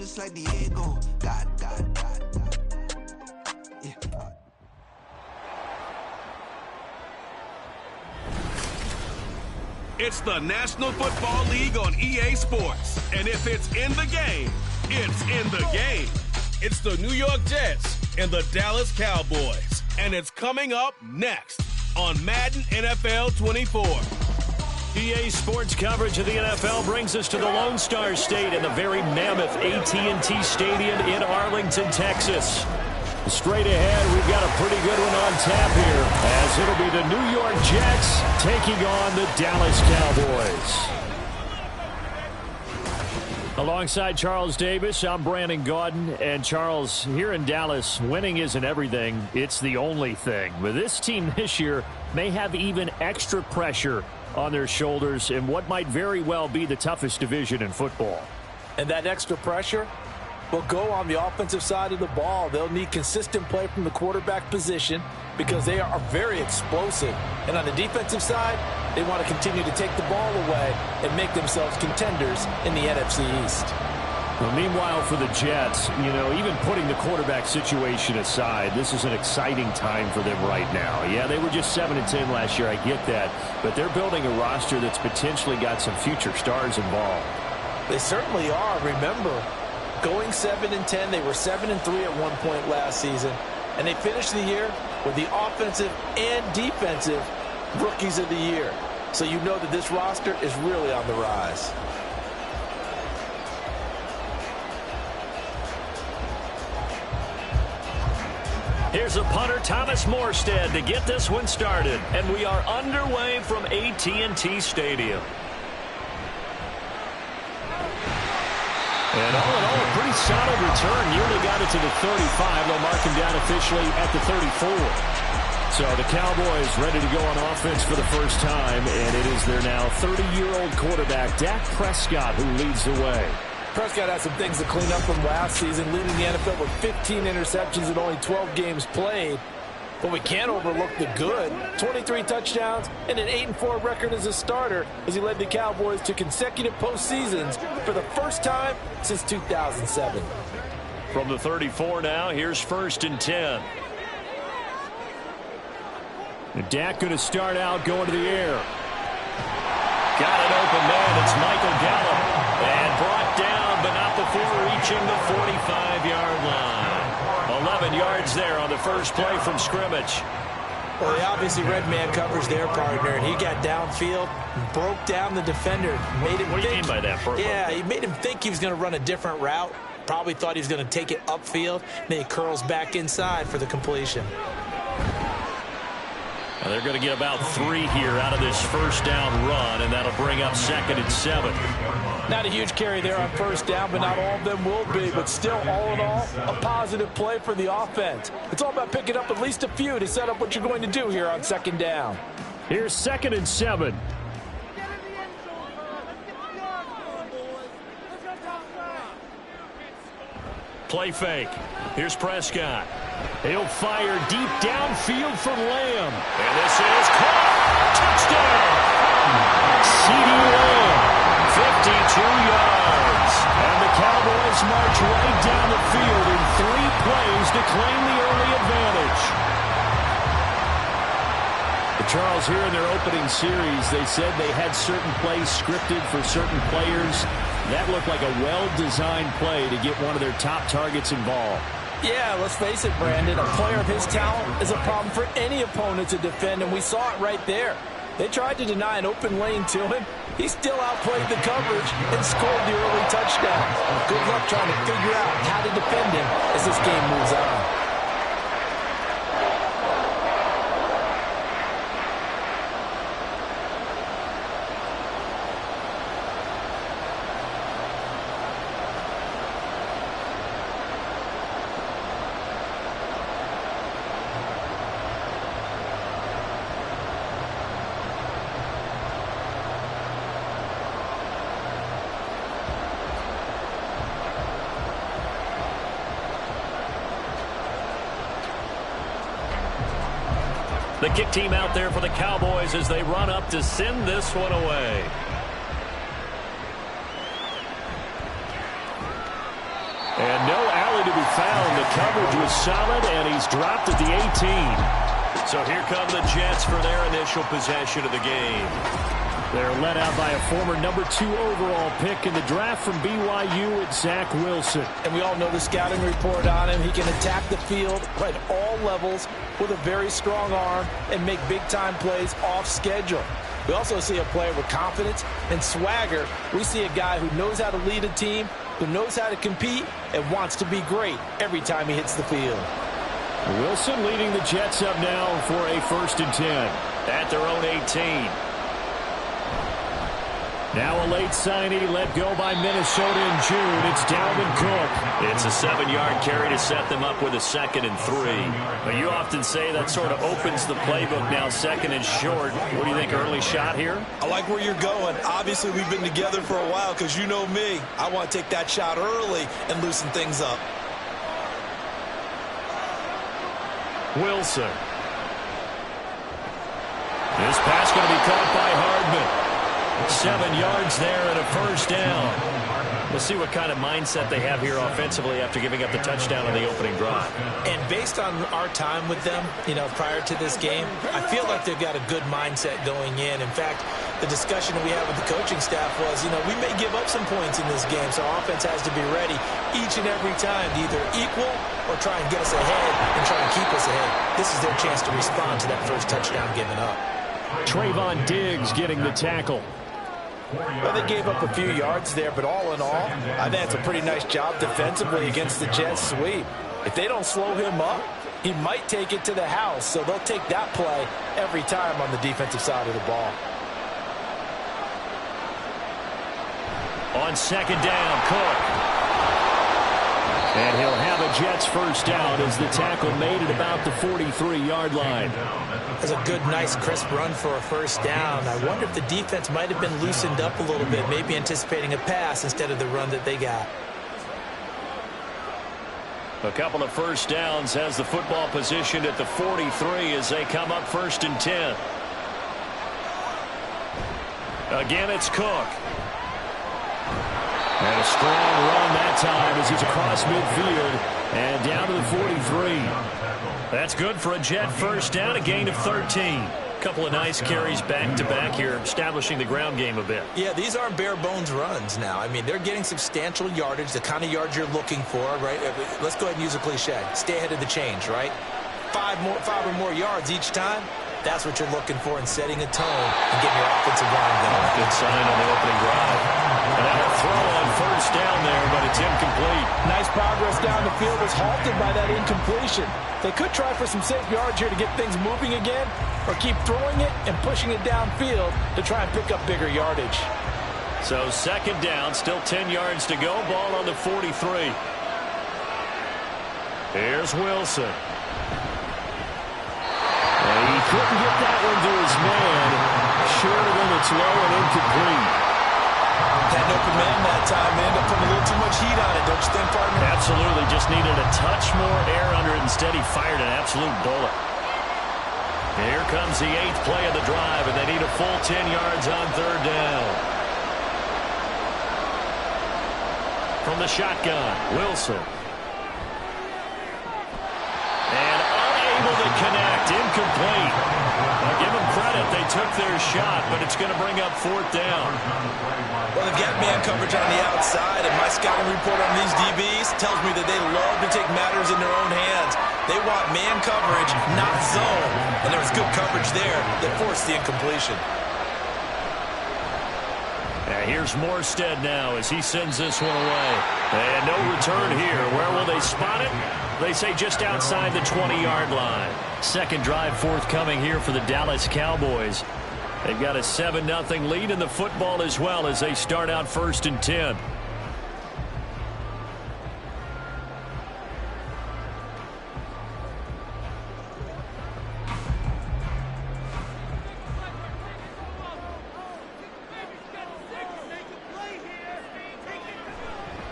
just like Diego. God. Yeah. It's the National Football League on EA Sports. And if it's in the game, it's in the game. It's the New York Jets and the Dallas Cowboys. And it's coming up next on Madden NFL 24. EA Sports coverage of the NFL brings us to the Lone Star State in the very mammoth AT&T Stadium in Arlington, Texas. Straight ahead, we've got a pretty good one on tap here, as it'll be the New York Jets taking on the Dallas Cowboys. Alongside Charles Davis, I'm Brandon Gaudin. And Charles, here in Dallas, winning isn't everything. It's the only thing. But this team this year may have even extra pressure on their shoulders in what might very well be the toughest division in football. And that extra pressure will go on the offensive side of the ball. They'll need consistent play from the quarterback position because they are very explosive. And on the defensive side, they want to continue to take the ball away and make themselves contenders in the NFC East. Well, meanwhile, for the Jets, even putting the quarterback situation aside, this is an exciting time for them right now. Yeah, they were just 7-10 last year, I get that. But they're building a roster that's potentially got some future stars involved. They certainly are. Remember, going 7-10, they were 7-3 at one point last season. And they finished the year with the offensive and defensive rookies of the year. So you know that this roster is really on the rise. Here's a punter, Thomas Morstead, to get this one started. And we are underway from AT&T Stadium. And all in all, a pretty solid return. Nearly got it to the 35. They'll mark him down officially at the 34. So the Cowboys ready to go on offense for the first time, and it is their now 30-year-old quarterback, Dak Prescott, who leads the way. Prescott has some things to clean up from last season, leading the NFL with 15 interceptions and only 12 games played. But we can't overlook the good. 23 touchdowns and an 8-4 record as a starter as he led the Cowboys to consecutive postseasons for the first time since 2007. From the 34 now, here's 1st and 10. And Dak going to start out going to the air. Got an open man. It's Michael Gallup. And brought down, but not before reaching the 45-yard line. 11 yards there on the first play from scrimmage. Well, he obviously read man coverage there, partner, and he got downfield, broke down the defender, made him What do you mean by that, Purple? Yeah, he made him think he was going to run a different route. Probably thought he was going to take it upfield. Then he curls back inside for the completion. Now they're going to get about 3 here out of this first down run, and that'll bring up 2nd and 7. Not a huge carry there on first down, but not all of them will be. But still, all in all, a positive play for the offense. It's all about picking up at least a few to set up what you're going to do here on 2nd down. Here's 2nd and 7. Play fake. Here's Prescott. He'll fire deep downfield for Lamb. And this is caught. Touchdown. CeeDee Lamb, 52 yards. And the Cowboys march right down the field in 3 plays to claim the early advantage. But Charles, here in their opening series, they said they had certain plays scripted for certain players. That looked like a well-designed play to get one of their top targets involved. Yeah, let's face it, Brandon. A player of his talent is a problem for any opponent to defend, and we saw it right there. They tried to deny an open lane to him. He still outplayed the coverage and scored the early touchdown. Good luck trying to figure out how to defend him as this game moves on. The kick team out there for the Cowboys as they run up to send this one away. found. The coverage was solid, and he's dropped at the 18. So here come the Jets for their initial possession of the game. They're led out by a former #2 overall pick in the draft from BYU at Zach Wilson. And we all know the scouting report on him. He can attack the field at all levels with a very strong arm and make big-time plays off schedule. We also see a player with confidence and swagger. We see a guy who knows how to lead a team, who knows how to compete, and wants to be great every time he hits the field. Wilson leading the Jets up now for a 1st and 10. At their own 18. Now a late signee let go by Minnesota in June. It's Dalvin Cook. It's a 7-yard carry to set them up with a 2nd and 3. But you often say that sort of opens the playbook now, 2nd and short. What do you think, early shot here? I like where you're going. Obviously, we've been together for a while because you know me. I want to take that shot early and loosen things up. Wilson. This pass going to be caught by Hardman. 7 yards there and a 1st down. We'll see what kind of mindset they have here offensively after giving up the touchdown on the opening drive. And based on our time with them, prior to this game, I feel like they've got a good mindset going in. In fact, the discussion that we had with the coaching staff was, we may give up some points in this game, so our offense has to be ready each and every time to either equal or try and get us ahead and try and keep us ahead. This is their chance to respond to that first touchdown given up. Trayvon Diggs getting the tackle. Well, they gave up a few yards there, but all in all, I think it's a pretty nice job defensively against the Jets sweep. If they don't slow him up, he might take it to the house, so they'll take that play every time on the defensive side of the ball. On 2nd down, Cook. And he'll have a Jets 1st down as the tackle made at about the 43-yard line. That's a good, nice, crisp run for a 1st down. I wonder if the defense might have been loosened up a little bit, maybe anticipating a pass instead of the run that they got. A couple of 1st downs has the football positioned at the 43 as they come up 1st and 10. Again, it's Cook. And a strong run that time as he's across midfield and down to the 43. That's good for a Jet 1st down, a gain of 13. Couple of nice carries back-to-back here, establishing the ground game a bit. Yeah, these aren't bare-bones runs now. I mean, they're getting substantial yardage, the kind of yards you're looking for, right? Let's go ahead and use a cliche. Stay ahead of the change, right? 5 or more yards each time. That's what you're looking for in setting a tone and getting your offensive line going. Good sign on the opening drive. And now a throw on 1st down there, but it's incomplete. Nice progress down the field was halted by that incompletion. They could try for some safe yards here to get things moving again, or keep throwing it and pushing it downfield to try and pick up bigger yardage. So 2nd down, still 10 yards to go. Ball on the 43. Here's Wilson. And he couldn't get that one to his man. Short of him, it's low and incomplete. Had no command that time. They ended up putting a little too much heat on it, don't you think, partner? Absolutely. Just needed a touch more air under it. Instead, he fired an absolute bullet. Here comes the 8th play of the drive, and they need a full 10 yards on 3rd down. From the shotgun, Wilson. And unable to connect, incomplete. Now give them credit, they took their shot, but it's going to bring up 4th down. Well, they've got man coverage on the outside, and my scouting report on these DBs tells me that they love to take matters in their own hands. They want man coverage, not zone. And there was good coverage there that forced the incompletion. Here's Morstead now as he sends this one away. And no return here. Where will they spot it? They say just outside the 20-yard line. 2nd drive forthcoming here for the Dallas Cowboys. They've got a 7-0 lead in the football as well as they start out 1st and 10.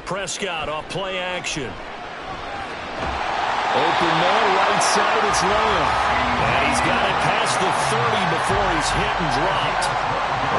Prescott off play action. Open man, right side, it's Lamb. And he's got it past the 30 before he's hit and dropped.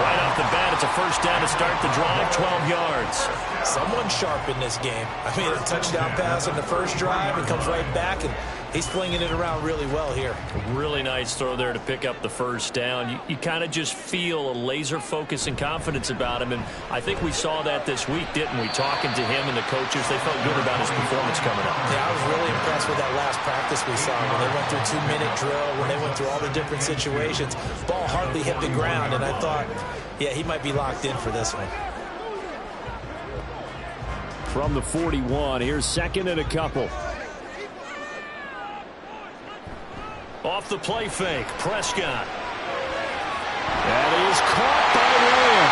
Right off the bat, it's a first down to start the drive, 12 yards. Someone sharp in this game. I mean, a touchdown pass in the first drive, and comes right back, and he's flinging it around really well here. Really nice throw there to pick up the first down. You kind of just feel a laser focus and confidence about him, and I think we saw that this week, didn't we? Talking to him and the coaches, they felt good about his performance coming up. Yeah, I was really impressed with that last practice we saw when they went through 2-minute drill, when they went through all the different situations. Ball hardly hit the ground, and I thought, yeah, he might be locked in for this one. From the 41, here's second and a couple. Off the play fake, Prescott. That is caught by Lamb.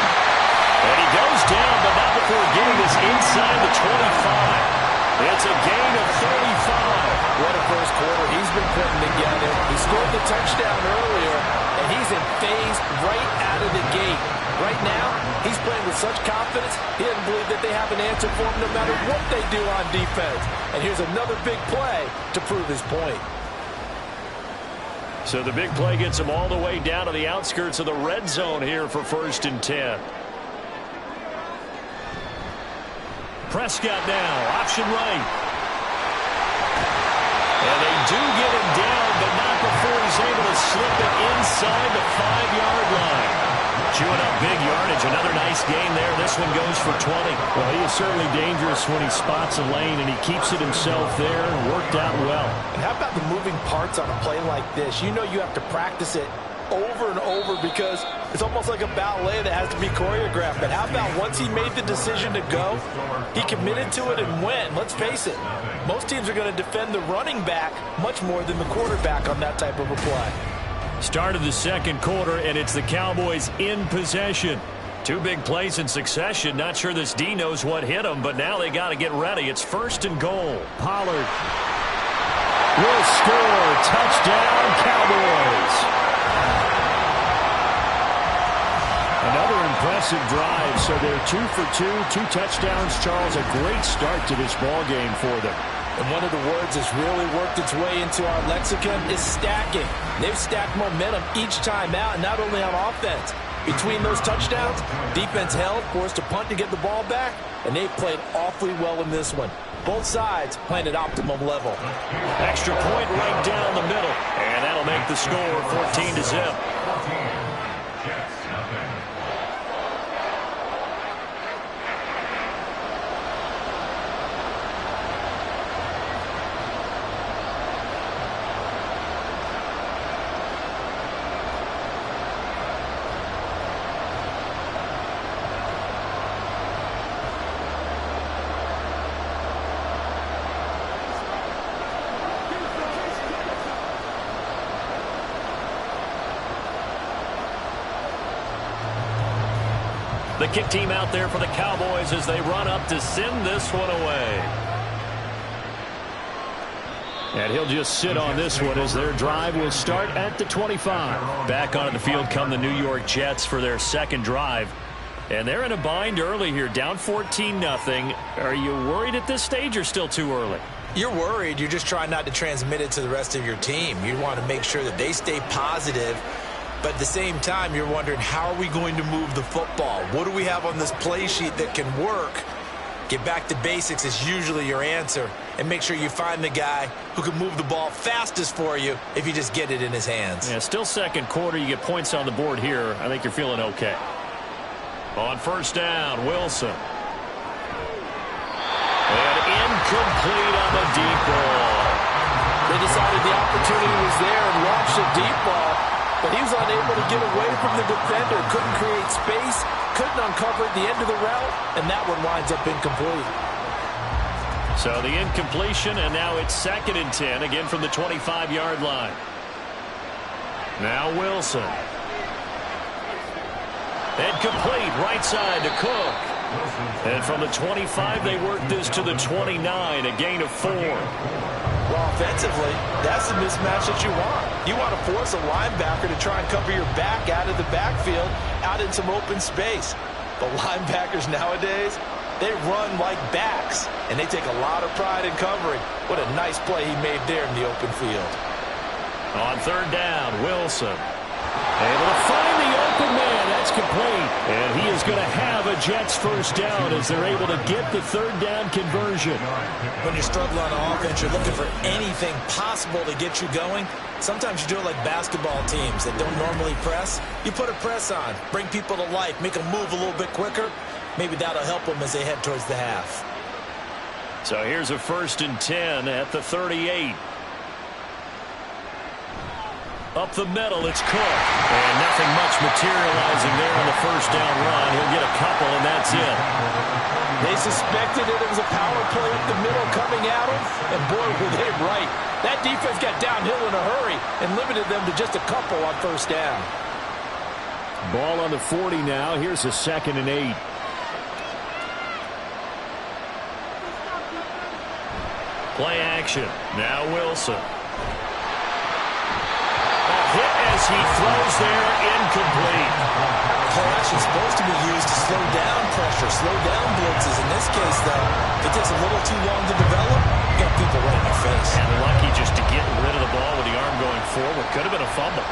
And he goes down, but not before getting this inside the 25. It's a gain of 35. What a first quarter he's been putting together. He scored the touchdown earlier, and he's in phase right out of the gate. Right now, he's playing with such confidence, he doesn't believe that they have an answer for him no matter what they do on defense. And here's another big play to prove his point. So the big play gets him all the way down to the outskirts of the red zone here for 1st and 10. Prescott now, option right. And they do get him down, but not before he's able to slip it inside the 5-yard line. Chewing up big yardage. Another nice gain there. This one goes for 20. Well, he is certainly dangerous when he spots a lane, and he keeps it himself there and worked out well. And how about the moving parts on a play like this? You know you have to practice it over and over because it's almost like a ballet that has to be choreographed. But how about once he made the decision to go, he committed to it and went. Let's face it, most teams are going to defend the running back much more than the quarterback on that type of a play. Start of the second quarter, and it's the Cowboys in possession. Two big plays in succession. Not sure this D knows what hit him, but now they got to get ready. It's 1st and goal. Pollard will score. Touchdown, Cowboys. Another impressive drive. So they're 2 for 2, 2 touchdowns. Charles, a great start to this ball game for them. And one of the words that's really worked its way into our lexicon is stacking. They've stacked momentum each time out, and not only on offense. Between those touchdowns, defense held, forced a punt to get the ball back, and they've played awfully well in this one. Both sides playing at optimum level. Extra point right down the middle, and that'll make the score 14-0. The kick team out there for the Cowboys as they run up to send this one away. And he'll just sit on this one as their drive will start at the 25. Back onto the field come the New York Jets for their second drive. And they're in a bind early here, down 14-0. Are you worried at this stage or still too early? You're worried. You're just trying not to transmit it to the rest of your team. You want to make sure that they stay positive. But at the same time, you're wondering, how are we going to move the football? What do we have on this play sheet that can work? Get back to basics is usually your answer. And make sure you find the guy who can move the ball fastest for you if you just get it in his hands. Yeah, still second quarter. You get points on the board here. I think you're feeling okay. On 1st down, Wilson. And incomplete on the deep ball. They decided the opportunity was there and launched a deep ball. But he was unable to get away from the defender. Couldn't create space. Couldn't uncover at the end of the route. And that one winds up incomplete. So the incompletion, and now it's 2nd and 10, again from the 25-yard line. Now Wilson. And complete, right side to Cook. And from the 25, they work this to the 29, a gain of 4. Well, offensively, that's the mismatch that you want. You want to force a linebacker to try and cover your back out of the backfield, out in some open space. But linebackers nowadays, they run like backs, and they take a lot of pride in covering. What a nice play he made there in the open field. On 3rd down, Wilson. Able to find the open man. That's complete. And he is going to have a Jets first down as they're able to get the third down conversion. When you struggle on offense, you're looking for anything possible to get you going. Sometimes you do it like basketball teams that don't normally press. You put a press on, bring people to life, make them move a little bit quicker. Maybe that'll help them as they head towards the half. So here's a 1st and 10 at the 38. Up the middle, it's Cook. And nothing much materializing there on the first down run. He'll get a couple, and that's it. They suspected it was a power play up the middle coming at them, and boy, were they right. That defense got downhill in a hurry and limited them to just a couple on first down. Ball on the 40 now. Here's a 2nd and 8. Play action. Now Wilson. Hit as he throws there, incomplete. Play action is supposed to be used to slow down pressure, slow down blitzes. In this case, though, if it takes a little too long to develop, you got people right in your face. And lucky just to get rid of the ball with the arm going forward. Could have been a fumble.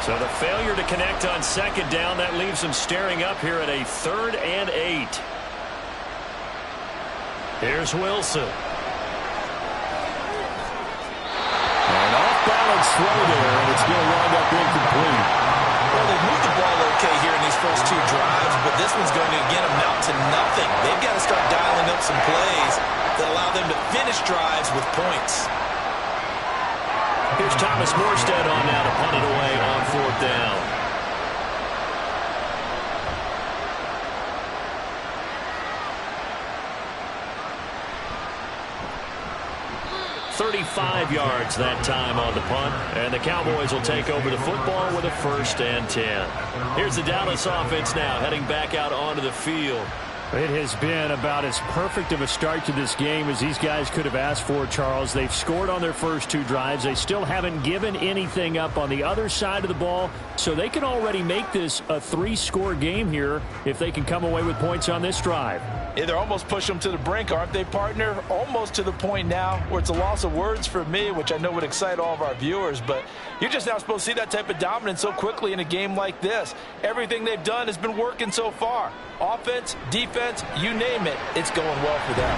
So the failure to connect on 2nd down, that leaves him staring up here at a 3rd and 8. Here's Wilson. Balance throw there, and it's going to wind up incomplete. Well, they've moved the ball okay here in these first 2 drives, but this one's going to, again, amount to nothing. They've got to start dialing up some plays that allow them to finish drives with points. Here's Thomas Morstead on now to punt it away on 4th down. .35 yards that time on the punt, and the Cowboys will take over the football with a 1st and 10. Here's the Dallas offense now heading back out onto the field. It has been about as perfect of a start to this game as these guys could have asked for, Charles. They've scored on their first 2 drives. They still haven't given anything up on the other side of the ball, so they can already make this a 3-score game here if they can come away with points on this drive. Yeah, they're almost pushing them to the brink, aren't they, partner? Almost to the point now where it's a loss of words for me, which I know would excite all of our viewers, but you're just not supposed to see that type of dominance so quickly in a game like this. Everything they've done has been working so far. Offense, defense, you name it, it's going well for them.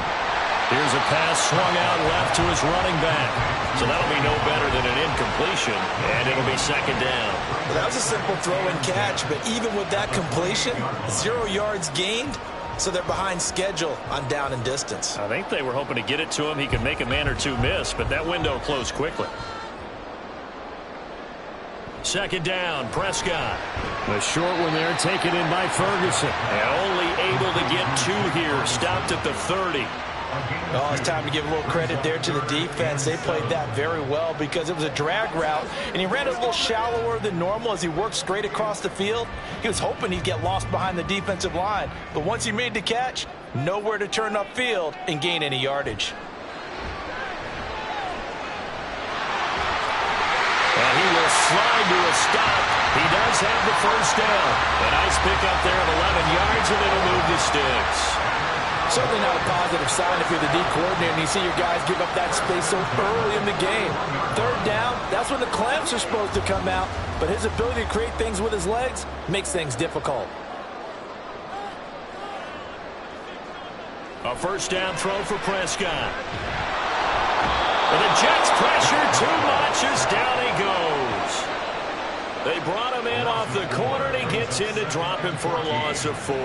Here's a pass swung out left to his running back. So that'll be no better than an incompletion, and it'll be 2nd down. Well, that was a simple throw and catch, but even with that completion, 0 yards gained, so they're behind schedule on down and distance. I think they were hoping to get it to him. He could make a man or 2 miss, but that window closed quickly. 2nd down, Prescott. The short one there taken in by Ferguson. And only able to get 2 here. Stopped at the 30. Oh, it's time to give a little credit there to the defense. They played that very well because it was a drag route, and he ran it a little shallower than normal as he worked straight across the field. He was hoping he'd get lost behind the defensive line, but once he made the catch, nowhere to turn upfield and gain any yardage. And he will slide to a stop. He does have the first down. A nice pickup there of 11 yards, and it'll move the sticks. Certainly not a positive sign if you're the D coordinator and you see your guys give up that space so early in the game. 3rd down, that's when the clamps are supposed to come out, but his ability to create things with his legs makes things difficult. A 1st down throw for Prescott. And the Jets pressure too much as down he goes. They brought him in off the corner, and he gets in to drop him for a loss of 4.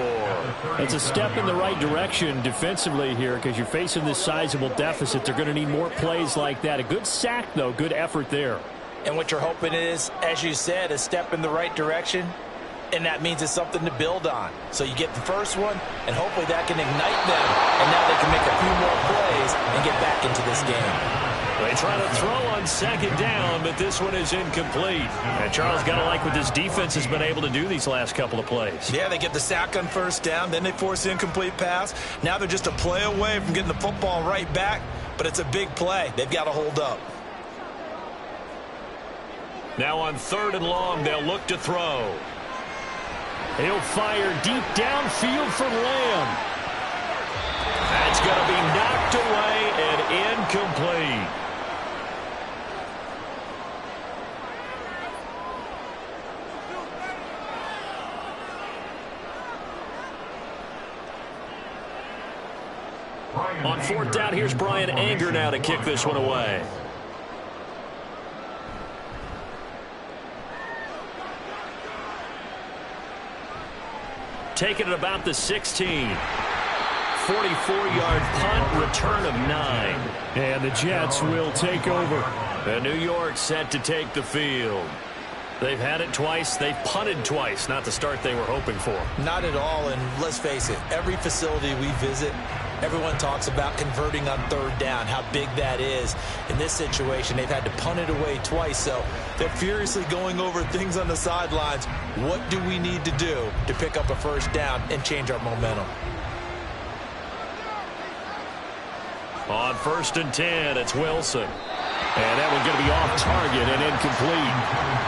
It's a step in the right direction defensively here because you're facing this sizable deficit. They're going to need more plays like that. A good sack, though. Good effort there. And what you're hoping is, as you said, a step in the right direction, and that means it's something to build on. So you get the first one, and hopefully that can ignite them, and now they can make a few more plays and get back into this game. They try to throw on 2nd down, but this one is incomplete. And Charles, got to like what this defense has been able to do these last couple of plays. Yeah, they get the sack on 1st down, then they force the incomplete pass. Now they're just a play away from getting the football right back, but it's a big play. They've got to hold up. Now on 3rd and long, they'll look to throw. He'll fire deep downfield for Lamb. That's going to be knocked away and incomplete. On 4th down, here's Brian Anger now to kick this one away. Taking it about the 16. 44-yard punt, return of 9. And the Jets will take over. And New York set to take the field. They've had it twice. They've punted twice. Not the start they were hoping for. Not at all, and let's face it, every facility we visit, everyone talks about converting on 3rd down, how big that is. In this situation, they've had to punt it away twice, so they're furiously going over things on the sidelines. What do we need to do to pick up a 1st down and change our momentum? On 1st and 10, it's Wilson. And that one's going to be off target and incomplete.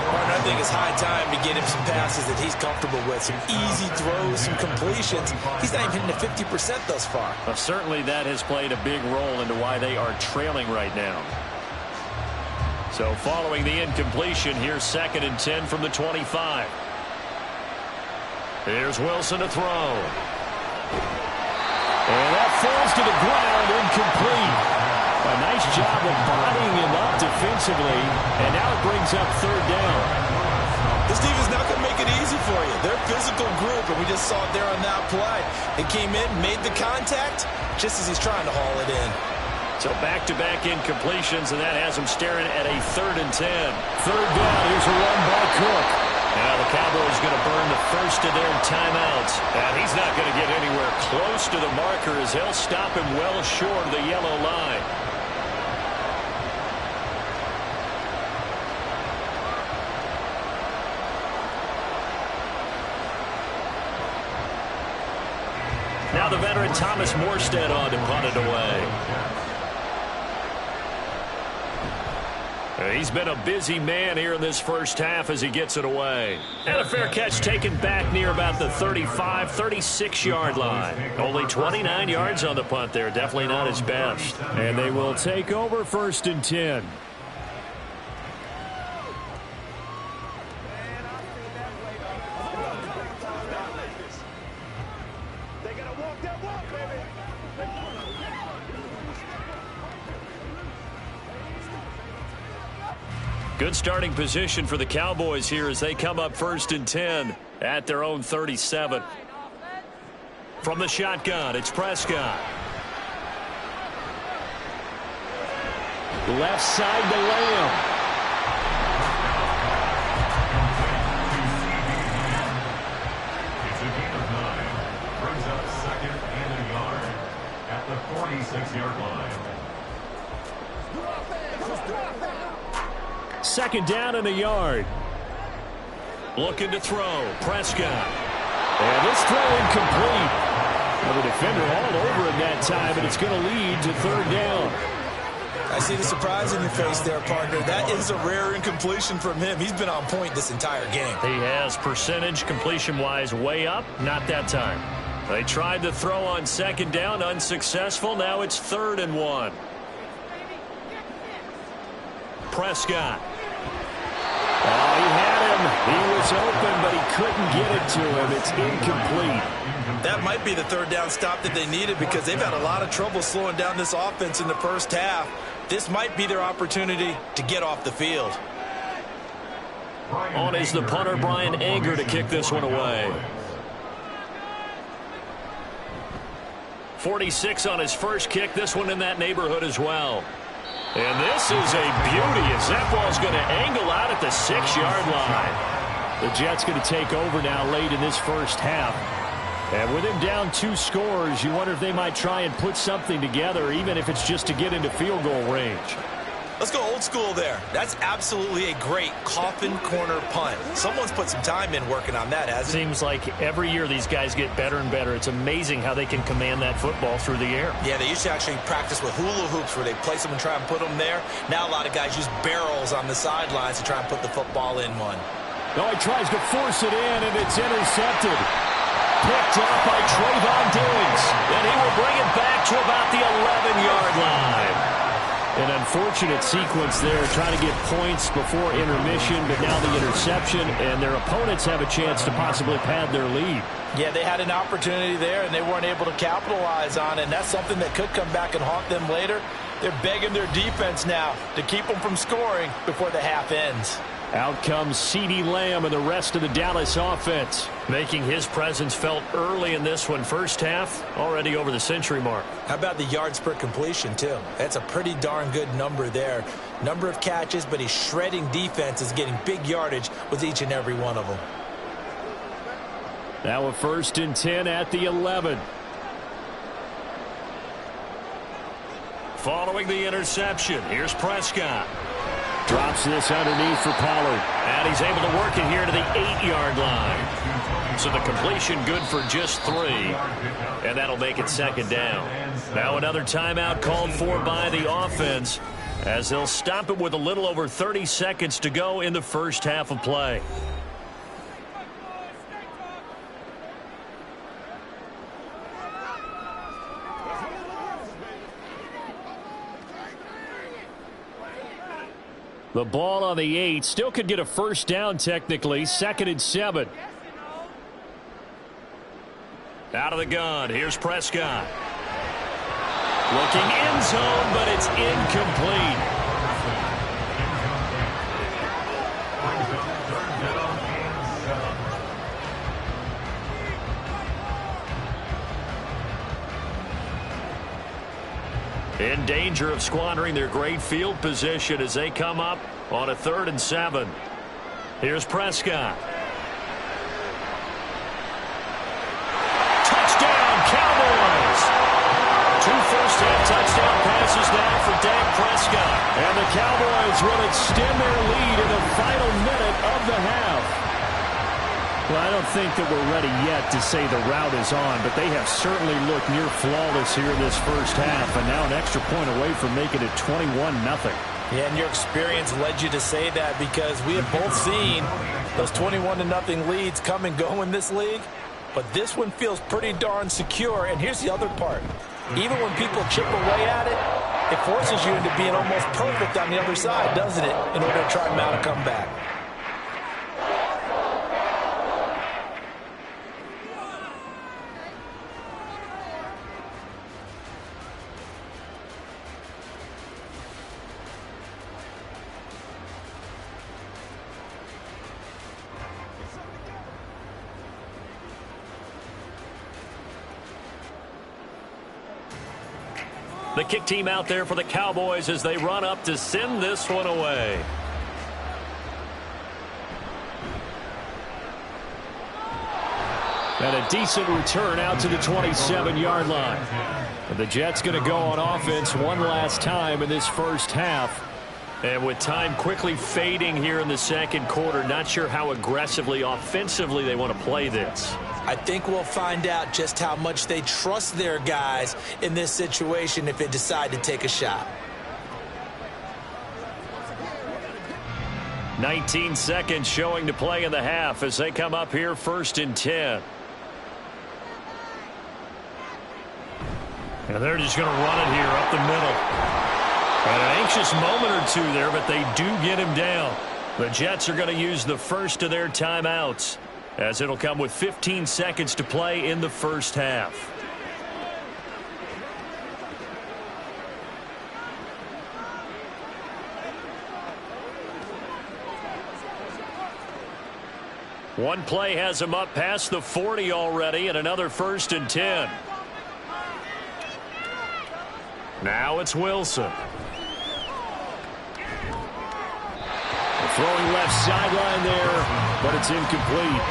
Partner, I think it's high time to get him some passes that he's comfortable with. Some easy throws, some completions. He's not even hitting the 50% thus far. Well, certainly that has played a big role into why they are trailing right now. So following the incompletion, here's 2nd and 10 from the 25. Here's Wilson to throw. And that falls to the ground, incomplete. A nice job of bodying him up defensively, and now it brings up 3rd down. This defense is not going to make it easy for you. They're a physical group, and we just saw it there on that play. They came in, made the contact, just as he's trying to haul it in. So back-to-back incompletions, and that has him staring at a 3rd and 10. 3rd down, here's a run by Cook. Now the Cowboys going to burn the first of their timeouts. And he's not going to get anywhere close to the marker as he'll stop him well short of the yellow line. Now the veteran Thomas Morstead on to punt it away. He's been a busy man here in this first half as he gets it away. And a fair catch taken back near about the 35, 36-yard line. Only 29 yards on the punt there. Definitely not his best. And they will take over 1st and 10. Good starting position for the Cowboys here as they come up 1st and 10 at their own 37. From the shotgun, it's Prescott. Left side to Lamb. It's a gain of 9. Brings up 2nd and a yard at the 46-yard line. 2nd down and a yard. Looking to throw. Prescott. And this throw incomplete. Well, the defender all over him that time, and it's going to lead to 3rd down. I see the surprise in your face there, partner. That is a rare incompletion from him. He's been on point this entire game. He has percentage completion-wise way up. Not that time. They tried to throw on 2nd down. Unsuccessful. Now it's 3rd and 1. Prescott. Oh, he had him. He was open, but he couldn't get it to him. It's incomplete. That might be the 3rd down stop that they needed because they've had a lot of trouble slowing down this offense in the first half. This might be their opportunity to get off the field. On is the punter, Brian Anger, to kick this one away. 46 on his first kick. This one in that neighborhood as well. And this is a beauty as that ball's going to angle out at the 6-yard line. The Jets going to take over now late in this first half. And with him down 2 scores, you wonder if they might try and put something together, even if it's just to get into field goal range. Let's go old school there. That's absolutely a great coffin corner punt. Someone's put some time in working on that, hasn't it? Seems like every year these guys get better and better. It's amazing how they can command that football through the air. Yeah, they used to actually practice with hula hoops where they place them and try and put them there. Now a lot of guys use barrels on the sidelines to try and put the football in one. No, he tries to force it in, and it's intercepted. Picked up by Trayvon Diggs. And he will bring it back to about the 11-yard line. And unfortunate sequence there, trying to get points before intermission, but now the interception, and their opponents have a chance to possibly pad their lead. Yeah, they had an opportunity there, and they weren't able to capitalize on it, and that's something that could come back and haunt them later. They're begging their defense now to keep them from scoring before the half ends. Out comes CeeDee Lamb and the rest of the Dallas offense, making his presence felt early in this one. First half, already over the century mark. How about the yards per completion, too? That's a pretty darn good number there. Number of catches, but he's shredding defenses, getting big yardage with each and every one of them. Now a 1st and 10 at the 11. Following the interception, here's Prescott. Drops this underneath for Pollard. And he's able to work it here to the 8-yard line. So the completion good for just 3. And that'll make it 2nd down. Now another timeout called for by the offense, as they'll stop it with a little over 30 seconds to go in the first half of play. The ball on the 8. Still could get a first down technically. 2nd and 7. Out of the gun. Here's Prescott. Looking end zone, but it's incomplete. In danger of squandering their great field position as they come up on a 3rd and 7. Here's Prescott. Touchdown, Cowboys! 2 first-half touchdown passes now for Dak Prescott. And the Cowboys will extend their lead in the final minute of the half. Well, I don't think that we're ready yet to say the route is on, but they have certainly looked near flawless here in this first half, and now an extra point away from making it 21-0. Yeah, and your experience led you to say that, because we have both seen those 21-0 leads come and go in this league, but this one feels pretty darn secure. And here's the other part. Even when people chip away at it, it forces you into being almost perfect on the other side, doesn't it, in order to try and mount a comeback. The kick team out there for the Cowboys as they run up to send this one away. And a decent return out to the 27-yard line. And the Jets going to go on offense one last time in this first half. And with time quickly fading here in the second quarter, not sure how aggressively, offensively they want to play this. I think we'll find out just how much they trust their guys in this situation if they decide to take a shot. 19 seconds showing to play in the half as they come up here 1st and 10. And they're just going to run it here up the middle. And an anxious moment or two there, but they do get him down. The Jets are going to use the first of their timeouts, as it'll come with 15 seconds to play in the first half. One play has him up past the 40 already, and another 1st and 10. Now it's Wilson. Throwing left sideline there, but it's incomplete.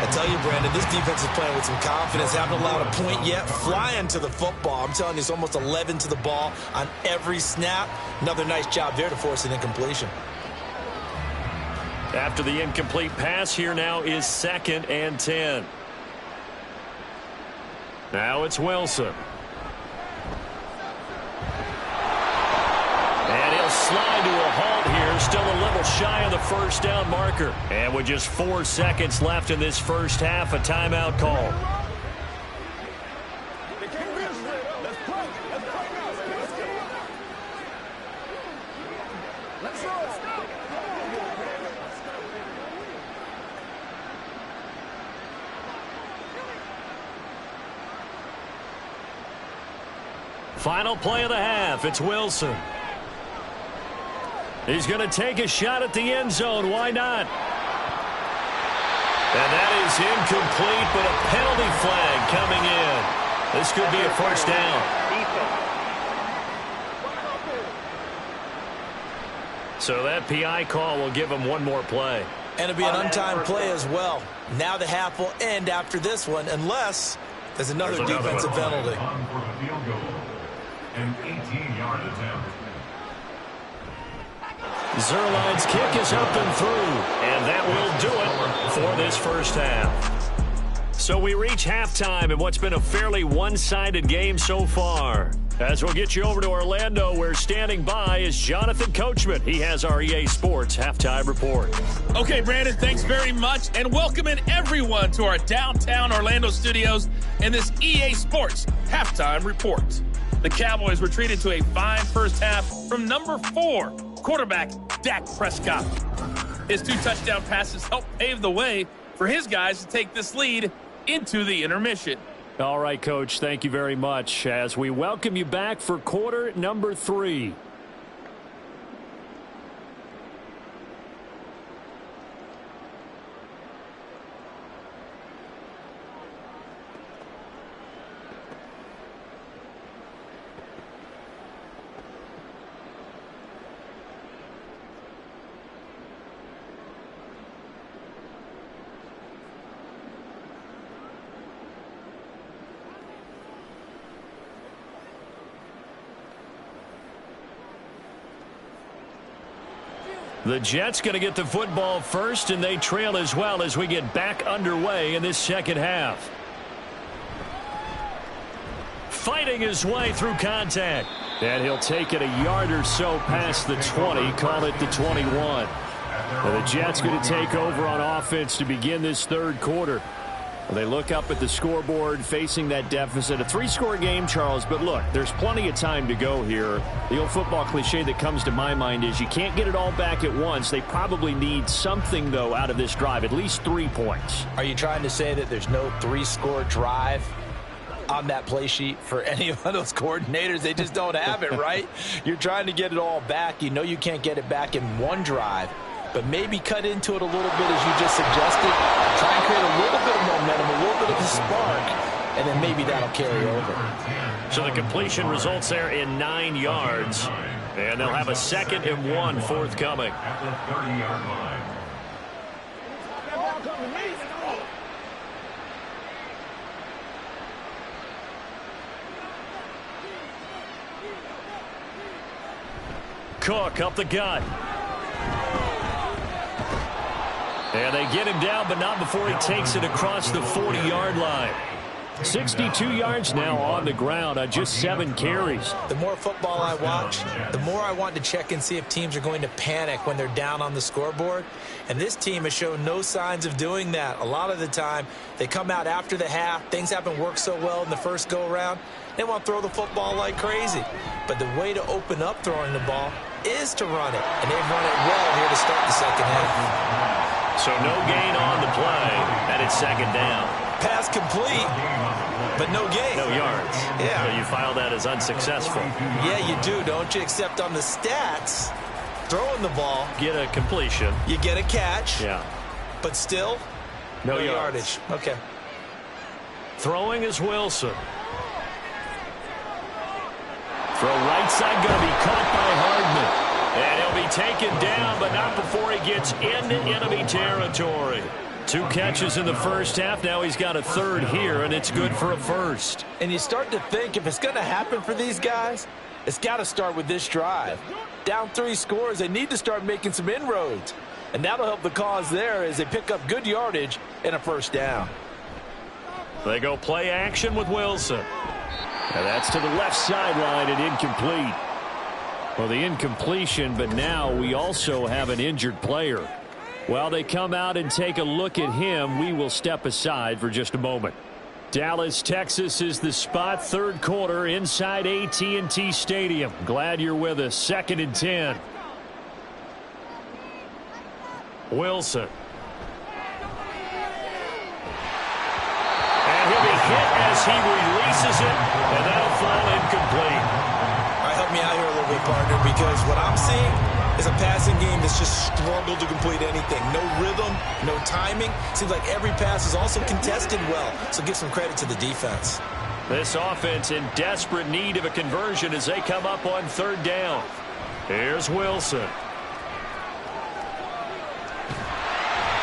I tell you, Brandon, this defense is playing with some confidence. Haven't allowed a point yet. Flying to the football. I'm telling you, it's almost 11 to the ball on every snap. Another nice job there to force an incompletion. After the incomplete pass, here now is 2nd and 10. Now it's Wilson. And he'll slide to a halt here. Still a little shy of the first down marker. And with just 4 seconds left in this first half, a timeout call. Final play of the half. It's Wilson. He's going to take a shot at the end zone. Why not? And that is incomplete, but a penalty flag coming in. This could be a first down. So that PI call will give him one more play. And it'll be an untimed play as well. Now the half will end after this one, unless there's another defensive penalty. An 18-yard attempt. Zerline's kick is up and through, and that will do it for this first half. So we reach halftime in what's been a fairly one-sided game so far. As we'll get you over to Orlando, where standing by is Jonathan Coachman. He has our EA Sports halftime report. Okay, Brandon, thanks very much, and welcoming everyone to our downtown Orlando studios in this EA Sports halftime report. The Cowboys were treated to a fine first half from number 4, quarterback Dak Prescott. His 2 touchdown passes helped pave the way for his guys to take this lead into the intermission. All right, Coach, thank you very much as we welcome you back for quarter number 3. The Jets going to get the football first, and they trail as well as we get back underway in this second half. Fighting his way through contact. And he'll take it a yard or so past the 20, call it the 21. And the Jets going to take over on offense to begin this third quarter. They look up at the scoreboard facing that deficit. A 3-score game, Charles, but look, there's plenty of time to go here. The old football cliche that comes to my mind is you can't get it all back at once. They probably need something, though, out of this drive, at least 3 points. Are you trying to say that there's no 3-score drive on that play sheet for any of those coordinators? They just don't have it, right? You're trying to get it all back. You know you can't get it back in one drive. But maybe cut into it a little bit as you just suggested. Try and create a little bit of momentum, a little bit of a spark, and then maybe that'll carry over. So the completion results there in 9 yards. And they'll have a 2nd and 1 forthcoming. At the 30-yard line. Cook up the gut. And they get him down, but not before he takes it across the 40-yard line. 62 yards now on the ground on just 7 carries. The more football I watch, the more I want to check and see if teams are going to panic when they're down on the scoreboard. And this team has shown no signs of doing that. A lot of the time, they come out after the half. Things haven't worked so well in the first go-around. They want to throw the football like crazy. But the way to open up throwing the ball is to run it. And they've run it well here to start the second half. So no gain on the play, and it's 2nd down. Pass complete, but no gain. No yards. Yeah. So you file that as unsuccessful. Yeah, you do, don't you? Except on the stats, throwing the ball. Get a completion. You get a catch. Yeah. But still, no yardage. Okay. Throwing is Wilson. Throw right side going to be caught by Hardman. And he'll be taken down, but not before he gets into enemy territory. 2 catches in the first half. Now he's got a 3rd here, and it's good for a 1st. And you start to think if it's going to happen for these guys, it's got to start with this drive. Down 3 scores, they need to start making some inroads. And that'll help the cause there as they pick up good yardage and a 1st down. They go play action with Wilson. And that's to the left sideline and incomplete. Well, the incompletion, but now we also have an injured player. While they come out and take a look at him, we will step aside for just a moment. Dallas, Texas is the spot, 3rd quarter inside AT&T Stadium. Glad you're with us. 2nd and 10. Wilson. And he'll be hit as he releases it, and that'll fall incomplete. All right, help me out here a little bit, partner, because what I'm seeing is a passing game that's just struggled to complete anything. No rhythm, no timing. Seems like every pass is also contested well, so give some credit to the defense. This offense in desperate need of a conversion as they come up on third down. Here's Wilson.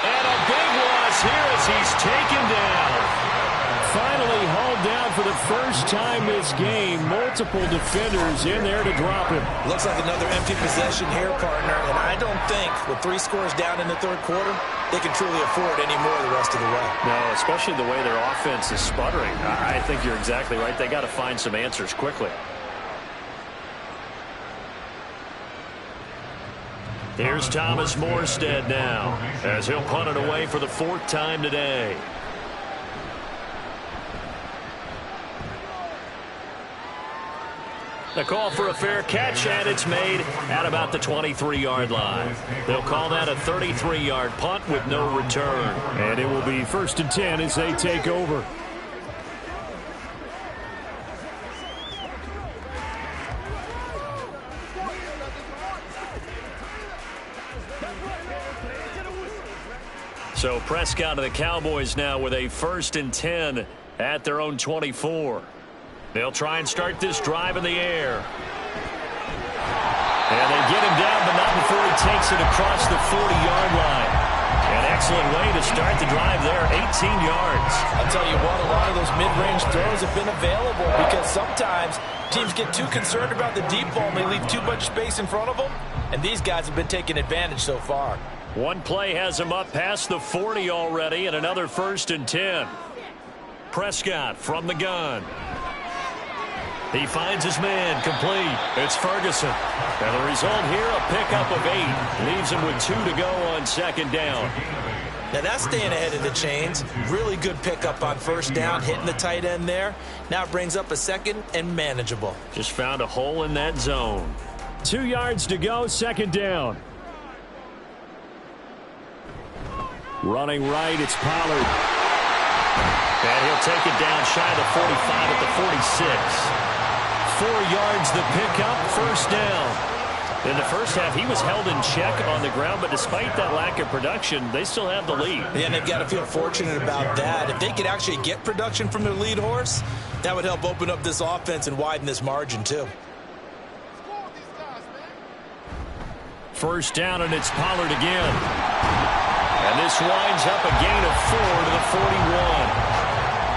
And a big loss here as he's taken down. Finally hauled down for the first time this game. Multiple defenders in there to drop him. Looks like another empty possession here, partner. And I don't think with 3 scores down in the third quarter, they can truly afford any more the rest of the way. No, especially the way their offense is sputtering. I think you're exactly right. They got to find some answers quickly. Here's Thomas Morstead now as he'll punt it away for the 4th time today. The call for a fair catch, and it's made at about the 23-yard line. They'll call that a 33-yard punt with no return. And it will be 1st and 10 as they take over. So Prescott of the Cowboys now with a 1st and 10 at their own 24. They'll try and start this drive in the air. And they get him down, but not before he takes it across the 40-yard line. An excellent way to start the drive there, 18 yards. I'll tell you what, a lot of those mid-range throws have been available because sometimes teams get too concerned about the deep ball and they leave too much space in front of them, and these guys have been taking advantage so far. One play has him up past the 40 already, and another 1st and 10. Prescott from the gun. He finds his man complete. It's Ferguson. And the result here, a pickup of 8. Leaves him with 2 to go on 2nd down. Now that's staying ahead of the chains. Really good pickup on 1st down, hitting the tight end there. Now it brings up a 2nd and manageable. Just found a hole in that zone. 2 yards to go, 2nd down. Running right, it's Pollard. And he'll take it down shy of the 45 at the 46. 4 yards the pickup, 1st down. In the first half, he was held in check on the ground, but despite that lack of production, they still have the lead. Yeah, and they've got to feel fortunate about that. If they could actually get production from their lead horse, that would help open up this offense and widen this margin too. 1st down, and it's Pollard again. And this winds up a gain of 4 to the 41.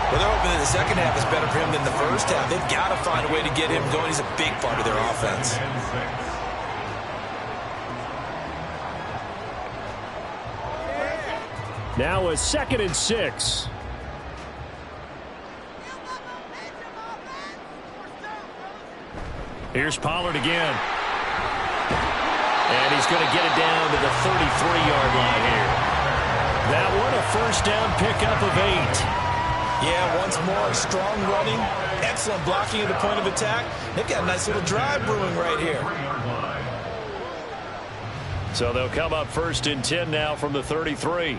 Well, they're hoping that the second half is better for him than the first half. They've got to find a way to get him going. He's a big part of their offense. Now a 2nd and 6. Here's Pollard again. And he's going to get it down to the 33-yard line here. That one, a 1st down pickup of 8. Yeah, once more, strong running, excellent blocking at the point of attack. They've got a nice little drive brewing right here. So they'll come up 1st and 10 now from the 33.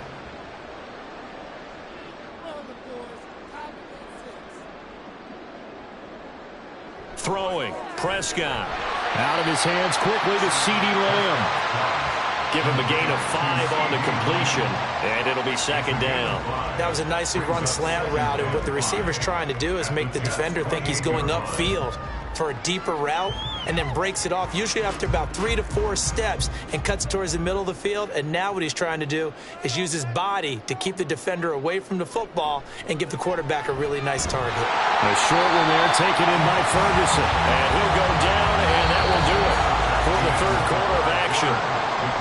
Throwing, Prescott. Out of his hands quickly to CeeDee Lamb. Give him a gain of 5 on the completion, and it'll be 2nd down. That was a nicely run slant route, and what the receiver's trying to do is make the defender think he's going upfield for a deeper route, and then breaks it off, usually after about 3 to 4 steps, and cuts towards the middle of the field. And now what he's trying to do is use his body to keep the defender away from the football and give the quarterback a really nice target. A short one there, taken in by Ferguson. And he'll go down, and that will do it for the 3rd quarter of action.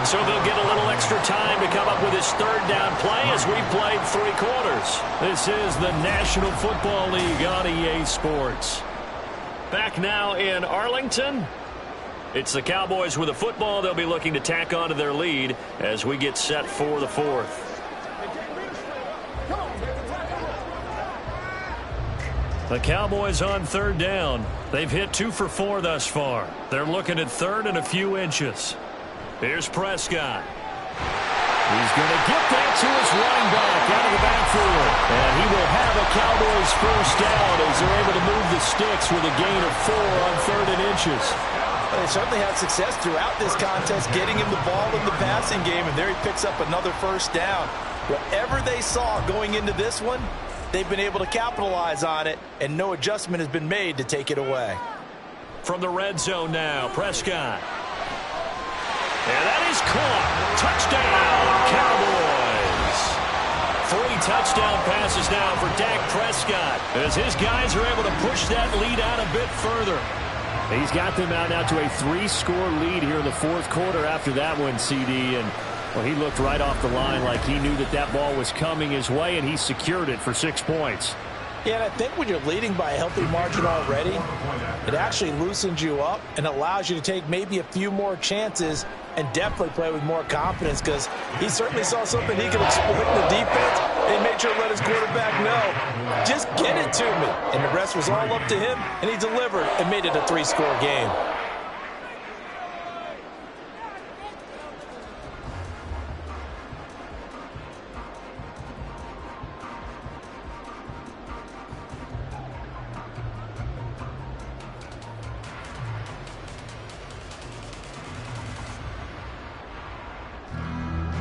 So they'll get a little extra time to come up with his 3rd down play as we played 3 quarters. This is the National Football League on EA Sports. Back now in Arlington. It's the Cowboys with the football. They'll be looking to tack onto their lead as we get set for the 4th. The Cowboys on 3rd down. They've hit 2 for 4 thus far. They're looking at 3rd and a few inches. Here's Prescott. He's going to get that to his running back out of the backfield. And he will have a Cowboys first down as they're able to move the sticks with a gain of 4 on 3rd and inches. Well, they certainly had success throughout this contest, getting him the ball in the passing game, and there he picks up another first down. Whatever they saw going into this one, they've been able to capitalize on it, and no adjustment has been made to take it away. From the red zone now, Prescott. And that is caught. Touchdown, Cowboys. 3 touchdown passes now for Dak Prescott as his guys are able to push that lead out a bit further. He's got them out now to a 3-score lead here in the 4th quarter after that one, CD. And, well, he looked right off the line like he knew that that ball was coming his way, and he secured it for 6 points. Yeah, and I think when you're leading by a healthy margin already, it actually loosens you up and allows you to take maybe a few more chances and definitely play with more confidence, because he certainly saw something he could exploit in the defense and made sure to let his quarterback know, just get it to me. And the rest was all up to him, and he delivered and made it a 3-score game.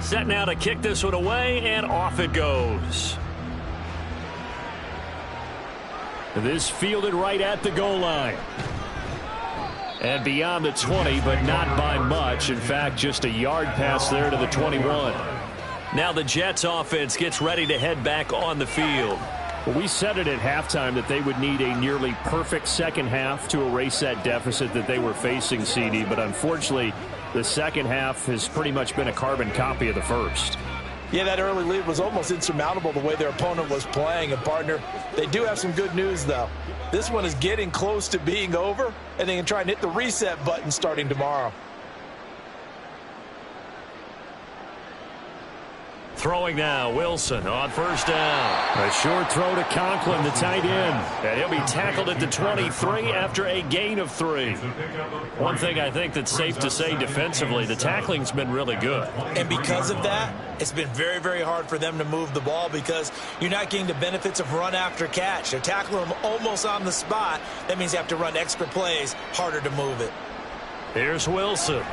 Set now to kick this one away, and off it goes. This fielded right at the goal line. And beyond the 20, but not by much. In fact, just a yard pass there to the 21. Now the Jets offense gets ready to head back on the field. Well, we said it at halftime that they would need a nearly perfect second half to erase that deficit that they were facing, CD. But unfortunately, the second half has pretty much been a carbon copy of the first. Yeah, that early lead was almost insurmountable the way their opponent was playing. And, partner, they do have some good news, though. This one is getting close to being over, and they can try and hit the reset button starting tomorrow. Throwing now, Wilson on first down. A short throw to Conklin, the tight end. And he'll be tackled at the 23 after a gain of 3. One thing I think that's safe to say defensively, the tackling's been really good. And because of that, it's been very, very hard for them to move the ball because you're not getting the benefits of run after catch. They're tackling them almost on the spot. That means you have to run extra plays, harder to move it. Here's Wilson.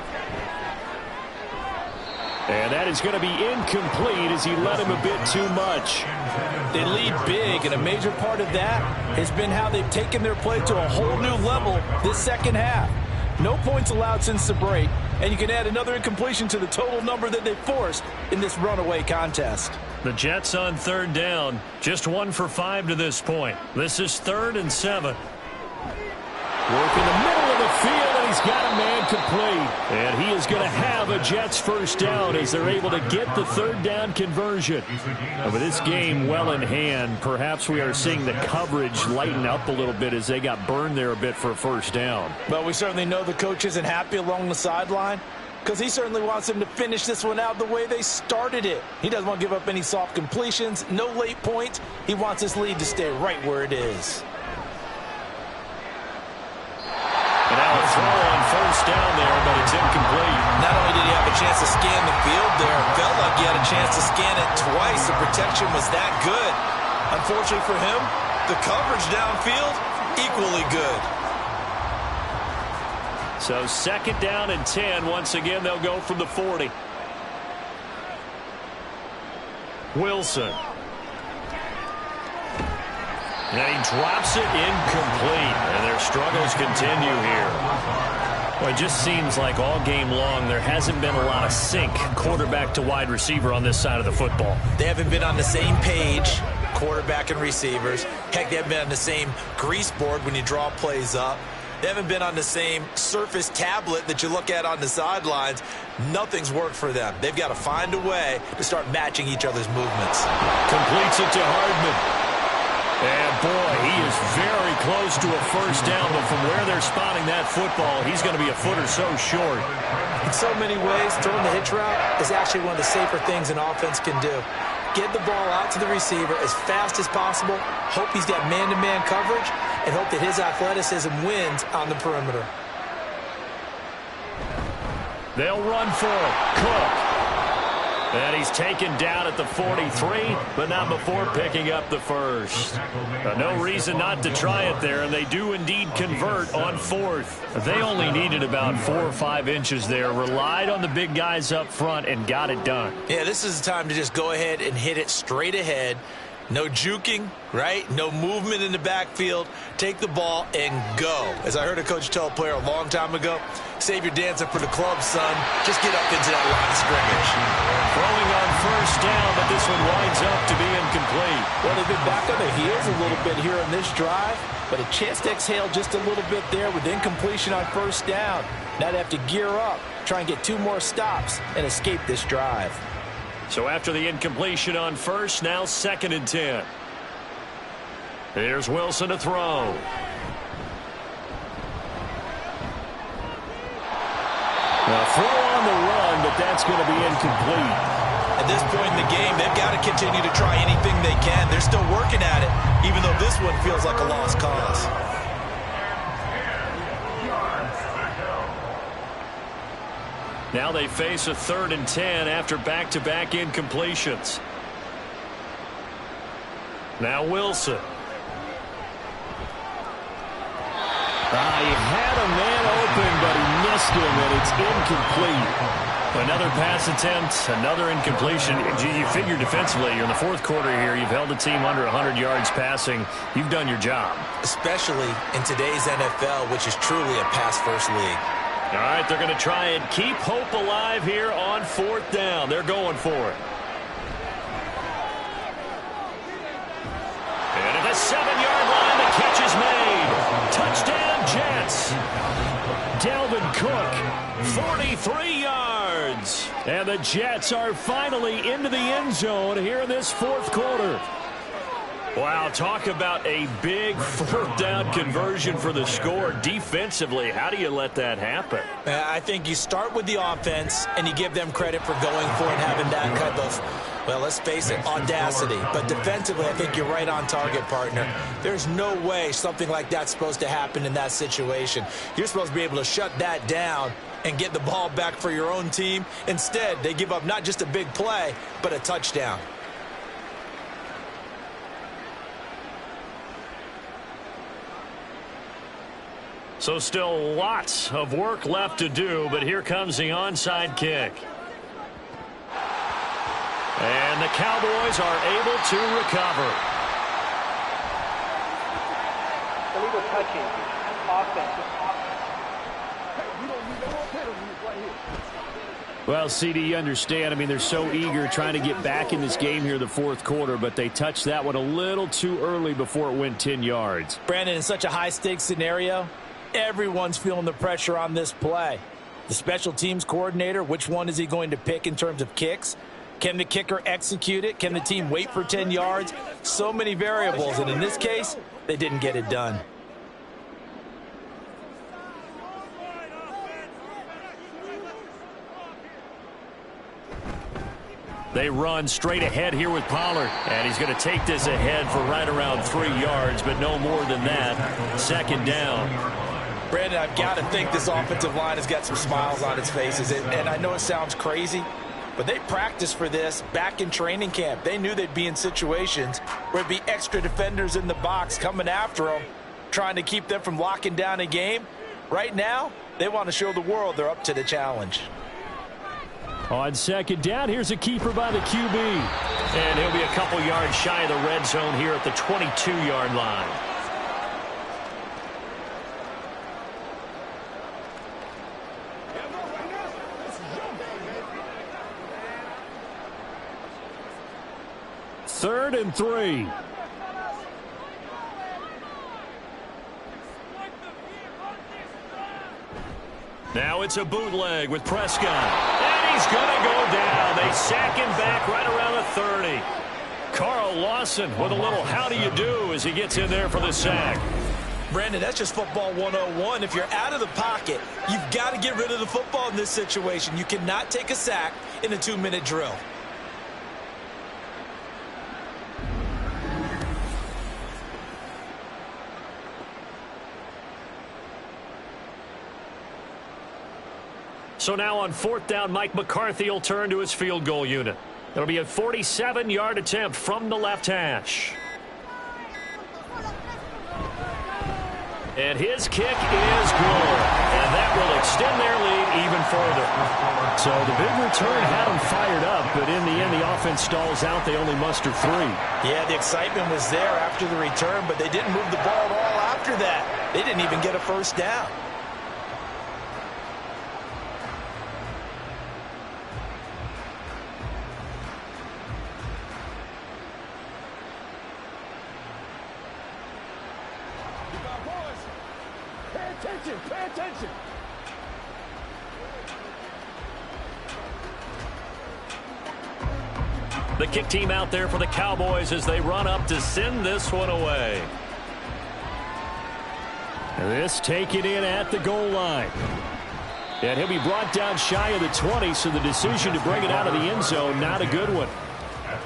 And that is going to be incomplete as he led him a bit too much. They lead big, and a major part of that has been how they've taken their play to a whole new level this second half. No points allowed since the break, and you can add another incompletion to the total number that they forced in this runaway contest. The Jets on third down, just 1 for 5 to this point. This is 3rd and 7. Work in the middle of the field, and he's got a man complete. And he is going to have a Jets first down as they're able to get the third down conversion. And with this game well in hand, perhaps we are seeing the coverage lighten up a little bit as they got burned there a bit for a first down. But we certainly know the coach isn't happy along the sideline, because he certainly wants them to finish this one out the way they started it. He doesn't want to give up any soft completions, no late points. He wants this lead to stay right where it is. And now a throw on first down there, but it's incomplete. Not only did he have a chance to scan the field there, it felt like he had a chance to scan it twice. The protection was that good. Unfortunately for him, the coverage downfield, equally good. So 2nd down and 10. Once again, they'll go from the 40. Wilson. And he drops it incomplete. And their struggles continue here. Well, it just seems like all game long there hasn't been a lot of sync quarterback to wide receiver on this side of the football. They haven't been on the same page, quarterback and receivers. Heck, they haven't been on the same grease board when you draw plays up. They haven't been on the same surface tablet that you look at on the sidelines. Nothing's worked for them. They've got to find a way to start matching each other's movements. Completes it to Hardman. And, boy, he is very close to a first down, but from where they're spotting that football, he's going to be a foot or so short. In so many ways, throwing the hitch route is actually one of the safer things an offense can do. Get the ball out to the receiver as fast as possible, hope he's got man-to-man coverage, and hope that his athleticism wins on the perimeter. They'll run for it. Cook. And he's taken down at the 43, but not before picking up the first. No reason not to try it there, and they do indeed convert on fourth. They only needed about 4 or 5 inches there, relied on the big guys up front, and got it done. Yeah, this is the time to just go ahead and hit it straight ahead. No juking, right? No movement in the backfield. Take the ball and go. As I heard a coach tell a player a long time ago, save your dancing for the club, son. Just get up into that line of scrimmage. Throwing on first down, but this one winds up to be incomplete. Well, they've been back on their heels a little bit here on this drive, but a chance to exhale just a little bit there with incompletion on first down. Now they have to gear up, try and get 2 more stops, and escape this drive. So after the incompletion on first, now 2nd and 10. Here's Wilson to throw. Now throw on the run, but that's going to be incomplete. At this point in the game, they've got to continue to try anything they can. They're still working at it, even though this one feels like a lost cause. Now they face a 3rd and 10 after back-to-back incompletions. Now Wilson. He had a man open, but he missed him, and it's incomplete. Another pass attempt, another incompletion. You figure defensively, you're in the 4th quarter here. You've held the team under 100 yards passing. You've done your job. Especially in today's NFL, which is truly a pass-first league. All right, they're going to try and keep hope alive here on 4th down. They're going for it. And at the 7-yard line, the catch is made. Touchdown, Jets. Dalvin Cook, 43 yards. And the Jets are finally into the end zone here in this 4th quarter. Wow, talk about a big 4th down conversion for the score. Defensively, how do you let that happen? I think you start with the offense, and you give them credit for going for it and having that type of, well, let's face it, audacity. But defensively, I think you're right on target, partner. There's no way something like that's supposed to happen in that situation. You're supposed to be able to shut that down and get the ball back for your own team. Instead, they give up not just a big play, but a touchdown. So still lots of work left to do, but here comes the onside kick. And the Cowboys are able to recover. Illegal touching. Offense. Well, CD, you understand. I mean, they're so eager trying to get back in this game here in the 4th quarter, but they touched that one a little too early before it went 10 yards. Brandon, in such a high-stakes scenario, everyone's feeling the pressure on this play. The special teams coordinator, which one is he going to pick in terms of kicks? Can the kicker execute it? Can the team wait for 10 yards? So many variables, and in this case, they didn't get it done. They run straight ahead here with Pollard, and he's going to take this ahead for right around 3 yards, but no more than that. 2nd down. Brandon, I've got to think this offensive line has got some smiles on its faces, and I know it sounds crazy, but they practiced for this back in training camp. They knew they'd be in situations where there'd be extra defenders in the box coming after them, trying to keep them from locking down a game. Right now, they want to show the world they're up to the challenge. On 2nd down, here's a keeper by the QB. And he'll be a couple yards shy of the red zone here at the 22-yard line. Third and 3. Now it's a bootleg with Prescott. And he's going to go down. They sack him back right around the 30. Carl Lawson with a little how do you do as he gets in there for the sack. Brandon, that's just football 101. If you're out of the pocket, you've got to get rid of the football in this situation. You cannot take a sack in a 2-minute drill. So now on 4th down, Mike McCarthy will turn to his field goal unit. It'll be a 47-yard attempt from the left hash. And his kick is good. And that will extend their lead even further. So the big return had them fired up, but in the end, the offense stalls out. They only muster 3. Yeah, the excitement was there after the return, but they didn't move the ball at all after that. They didn't even get a first down. Pay attention. The kick team out there for the Cowboys as they run up to send this one away. This taken in at the goal line. And he'll be brought down shy of the 20, so the decision to bring it out of the end zone, not a good one.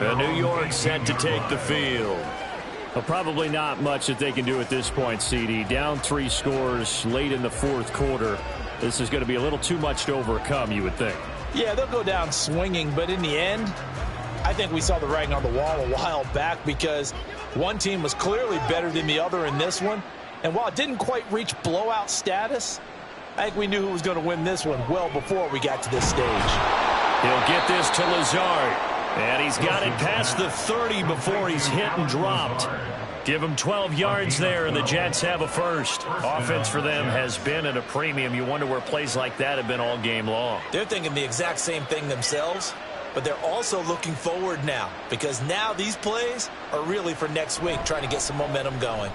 And New York set to take the field. Well, probably not much that they can do at this point, CD. Down 3 scores late in the 4th quarter. This is going to be a little too much to overcome, you would think. Yeah, they'll go down swinging, but in the end, I think we saw the writing on the wall a while back because one team was clearly better than the other in this one. And while it didn't quite reach blowout status, I think we knew who was going to win this one well before we got to this stage. He'll get this to Lazard. And he's got it past the 30 before he's hit and dropped. Give him 12 yards there, and the Jets have a first. Offense for them has been at a premium. You wonder where plays like that have been all game long. They're thinking the exact same thing themselves, but they're also looking forward now because now these plays are really for next week, trying to get some momentum going.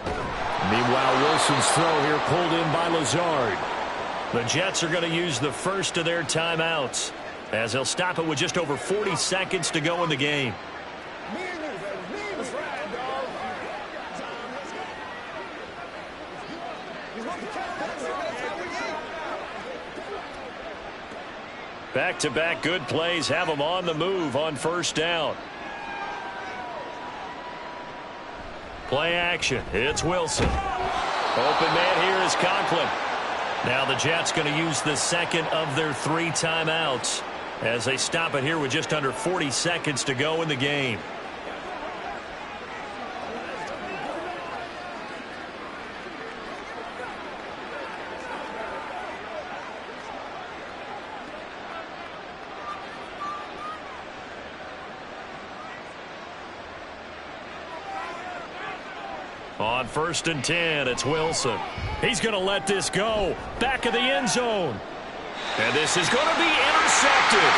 Meanwhile, Wilson's throw here pulled in by Lazard. The Jets are going to use the first of their timeouts, as they'll stop it with just over 40 seconds to go in the game. Back-to-back good plays have them on the move on first down. Play action. It's Wilson. Open man here is Conklin. Now the Jets going to use the second of their 3 timeouts as they stop it here with just under 40 seconds to go in the game. On 1st and 10, it's Wilson. He's going to let this go. Back of the end zone. And this is going to be intercepted.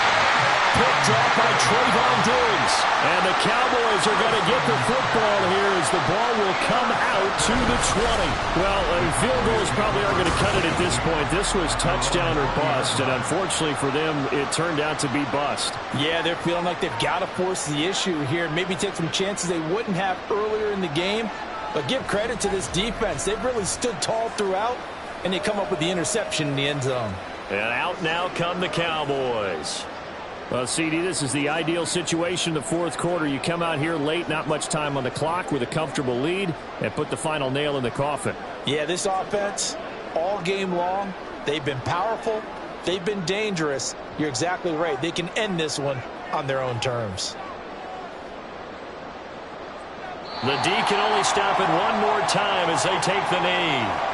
Pick drop by Trayvon Diggs. And the Cowboys are going to get the football here as the ball will come out to the 20. Well, field goals probably aren't going to cut it at this point. This was touchdown or bust, and unfortunately for them, it turned out to be bust. Yeah, they're feeling like they've got to force the issue here. Maybe take some chances they wouldn't have earlier in the game. But give credit to this defense. They've really stood tall throughout, and they come up with the interception in the end zone. And out now come the Cowboys. Well, CD, this is the ideal situation in the 4th quarter. You come out here late, not much time on the clock, with a comfortable lead, and put the final nail in the coffin. Yeah, this offense, all game long, they've been powerful, they've been dangerous. You're exactly right. They can end this one on their own terms. The D can only stop it one more time as they take the knee.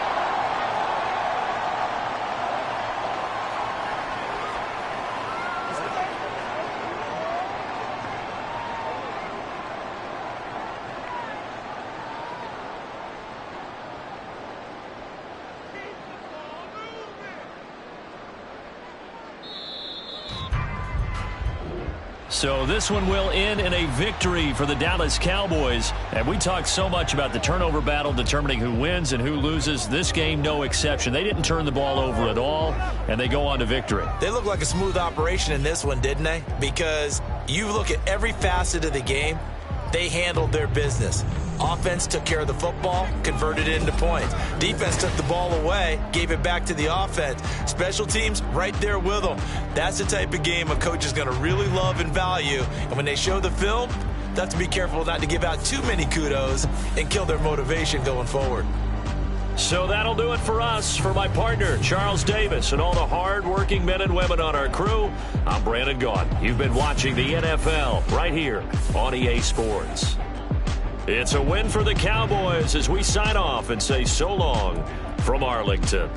So this one will end in a victory for the Dallas Cowboys. And we talked so much about the turnover battle determining who wins and who loses. This game, no exception. They didn't turn the ball over at all, and they go on to victory. They look like a smooth operation in this one, didn't they? Because you look at every facet of the game, they handled their business. Offense took care of the football, converted it into points. Defense took the ball away, gave it back to the offense. Special teams right there with them. That's the type of game a coach is going to really love and value. And when they show the film, they have to be careful not to give out too many kudos and kill their motivation going forward. So that'll do it for us. For my partner, Charles Davis, and all the hard-working men and women on our crew, I'm Brandon Gaudin. You've been watching the NFL right here on EA Sports. It's a win for the Cowboys as we sign off and say so long from Arlington.